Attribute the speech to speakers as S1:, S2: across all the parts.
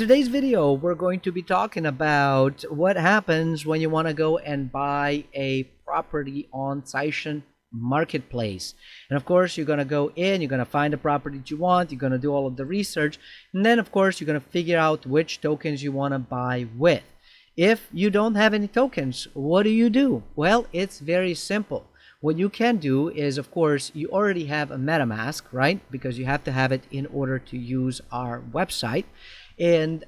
S1: today's video, we're going to be talking about what happens when you want to go and buy a property on Tsaishen marketplace. And of course, you're going to go in, you're going to find the property that you want, you're going to do all of the research, and then of course, you're going to figure out which tokens you want to buy with. If you don't have any tokens, what do? Well, it's very simple. What you can do is, of course, you already have a MetaMask, right? Because you have to have it in order to use our website. And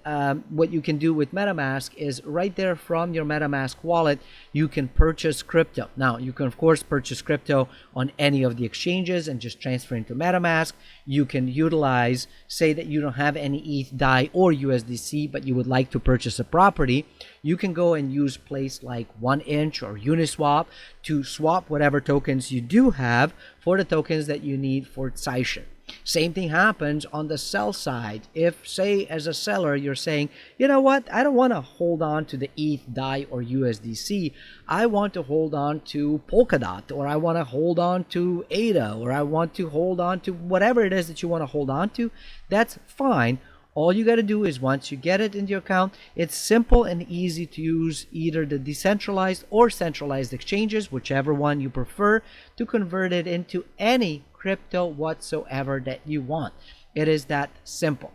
S1: what you can do with MetaMask is right there from your MetaMask wallet, you can purchase crypto. Now, you can, of course, purchase crypto on any of the exchanges and just transfer into MetaMask. You can utilize, say that you don't have any ETH, DAI, or USDC, but you would like to purchase a property. You can go and use place like 1inch or Uniswap to swap whatever tokens you do have for the tokens that you need for Tsaishen. Same thing happens on the sell side. If, say, as a seller, you're saying, you know what, I don't want to hold on to the ETH, DAI, or USDC. I want to hold on to Polkadot, or I want to hold on to ADA, or I want to hold on to whatever it is that you want to hold on to. That's fine. All you got to do is once you get it into your account, it's simple and easy to use either the decentralized or centralized exchanges, whichever one you prefer, to convert it into any crypto whatsoever that you want. It is that simple.